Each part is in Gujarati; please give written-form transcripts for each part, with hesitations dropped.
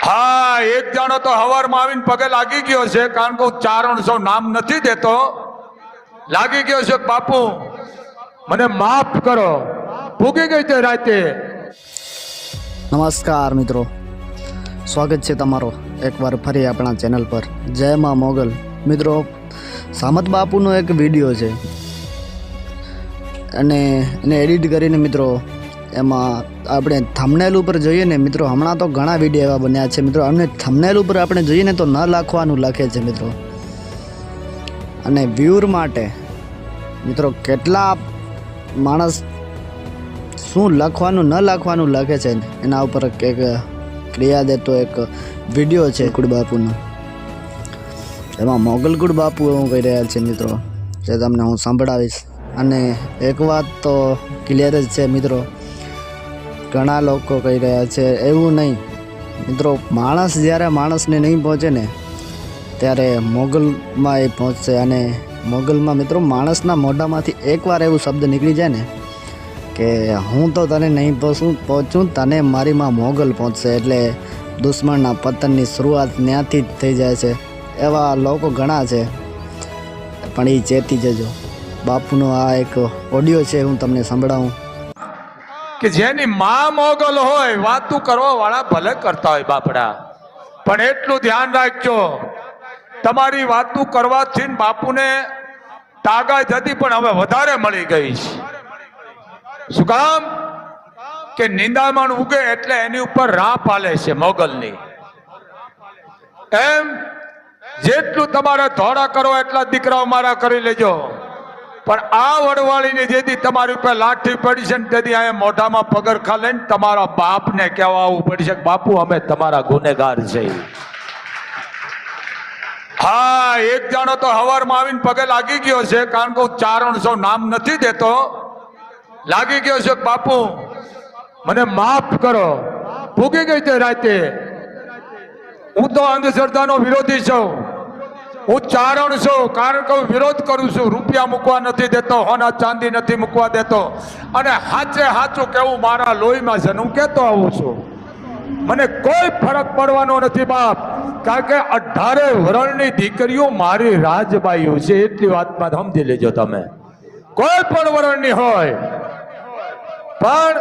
હા, એક જણો તો હવારમાં આવીને પગે લાગી ગયો છે, કારણ કે હું 400 નામ નથી દેતો. લાગી ગયો છે, બાપુ મને માફ કરો, ભૂગી ગઈ તે રાતે. નમસ્કાર મિત્રો, સ્વાગત છે તમારો એકવાર ફરી આપણા ચેનલ પર. જય માં મોગલ. મિત્રો, સામત બાપુનો એક વિડીયો છે અને એને એડિટ કરીને મિત્રો એમાં આપણે થંબનેલ ઉપર જોઈએ ને મિત્રો, હમણાં તો ઘણા વિડીયો એવા બન્યા છે મિત્રો, અમને થંબનેલ ઉપર આપણે જોઈએ ને તો ન લખવાનું લખે છે મિત્રો. અને વ્યૂર માટે મિત્રો કેટલા માણસ શું લખવાનું ન લખવાનું લખે છે એના ઉપર એક ક્રિયા દેતો એક વિડીયો છે કુડ બાપુનો. એમાં મોગલકુડ બાપુ એવું કહી રહ્યા છે મિત્રો, જે તમને હું સંભળાવીશ. અને એક વાત તો ક્લિયર જ છે મિત્રો, ઘણા લોકો કહી રહ્યા છે એવું નહીં મિત્રો, માણસ જ્યારે માણસને નહીં પહોંચે ને ત્યારે મોગલમાં એ પહોંચશે. અને મોગલમાં મિત્રો માણસના મોઢામાંથી એકવાર એવું શબ્દ નીકળી જાય ને કે હું તો તને નહીં પહોંચું, તને મારી માં મોગલ પહોંચશે, એટલે દુશ્મનના પતનની શરૂઆત ત્યાંથી જ થઈ જાય છે. એવા લોકો ઘણા છે, પણ એ ચેતી જજો. બાપુનો આ એક ઓડિયો છે, હું તમને સંભળાવું. કે જેની માં મોગલ હોય, વાતું કરવા વાળા ભલે કરતા હોય બાપડા, પણ એટલું ધ્યાન રાખજો, તમારી વાતું કરવાથી બાપુને તાકાત હતી પણ હવે વધારે મળી ગઈ છે. શું કામ? કે નિંદામણ ઉગે એટલે એની ઉપર રાપ આલે છે મોગલની. એમ જેટલું તમારે ધોળા કરો એટલા દીકરાઓ મારા કરી લેજો, પણ આ વડવાળીની જેથી તમારી ઉપર લાઠી પડી છે ને તેથી અહીંયા મોઢામાં પગરખા લઈને તમારા બાપને કહેવા આવવું પડી છે કે બાપુ અમે તમારા ગુનેગાર છે. હા, એક જણો તો હવારમાં આવીને પગે લાગી ગયો છે, કારણ કે હું 400 નામ નથી દેતો. લાગી ગયો છે, બાપુ મને માફ કરો, ભૂગી ગઈ તે રાતે. હું તો અંધશ્રદ્ધાનો વિરોધી છું, હું ચારણ છું, કારણ કે હું વિરોધ કરું છું. રૂપિયા મૂકવા નથી દેતો, હોના ચાંદી નથી મૂકવા દેતો, અને હાચે હાચું કેવું મારા લોહીમાં છે, હું કહેતો આવું છું. મને કોઈ ફરક પડવાનો નથી બાપ, કારણ કે 18 વર્ષની દીકરીઓ મારી રાજબાઈઓ છે, એટલી વાતમાં સમજી લેજો તમે. કોઈ પણ વર્ષની હોય, પણ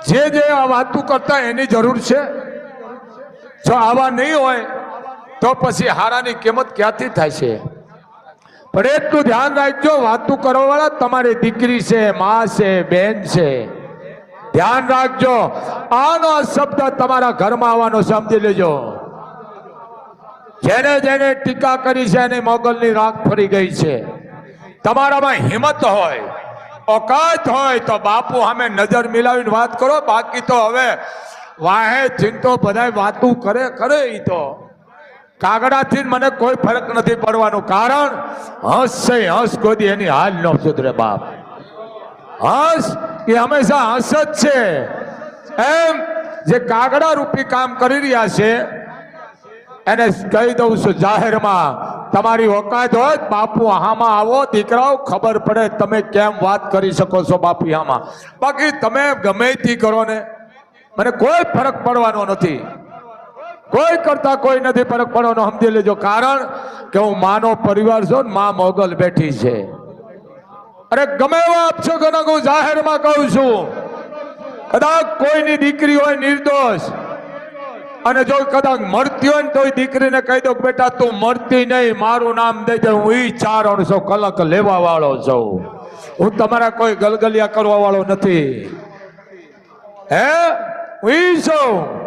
જે આ વાતું કરતા એની જરૂર છે. જો આવા નહીં હોય તો પછી હારાની કિંમત ક્યાંથી થાય છે? પણ એટલું ધ્યાન રાખજો, વાતું કરવા વાળા તમારી દીકરી છે, માં છે, બેન છે. ધ્યાન રાખજો, આનો શબ્દ તમારા ઘરમાં આવવાનો સમજી લેજો. જેને જેને ટીકા કરી છે એની મોગલની રાખ ફરી ગઈ છે. તમારામાં હિંમત હોય, ઓકાત હોય તો બાપુ સામે નજર મિલાવીને વાત કરો. બાકી તો હવે વાહે ચિંતો બધા વાતું કરે એ તો કાગડાથી મને કોઈ ફરક નથી પડવાનું. કારણ હંસ છે, હંસ કોઈ એની હાલ ન સુધરે બાપ. હંસ એ હંમેશા હંસ જ છે. એમ જે કાગડા રૂપી કામ કરી રહ્યા છે એને કહી દઉં છું જાહેરમાં, તમારી ઓકાત હોય બાપુ આમાં આવો, દીકરાઓ ખબર પડે તમે કેમ વાત કરી શકો છો બાપુ આમાં. બાકી તમે ગમે તે કરો ને, મને કોઈ ફરક પડવાનો નથી, કોઈ કરતા કોઈ નથી ફરક પડવાનો, સમજી લેજો. કારણ કે હું માનો પરિવાર છું, માં મોગલ બેઠી છે. અરે ગમે એવો આપશો કે હું જાહેરમાં કહું છું, કદાચ કોઈની દીકરી હોય નિર્દોષ, અને જો કદાચ મરતી હોય ને તો દીકરીને કહી દો બેટા તું મરતી નહીં, મારું નામ દઈ દે, હું 400 કલક લેવા વાળો છું. હું તમારા કોઈ ગલગલિયા કરવા વાળો નથી. હે હું છું.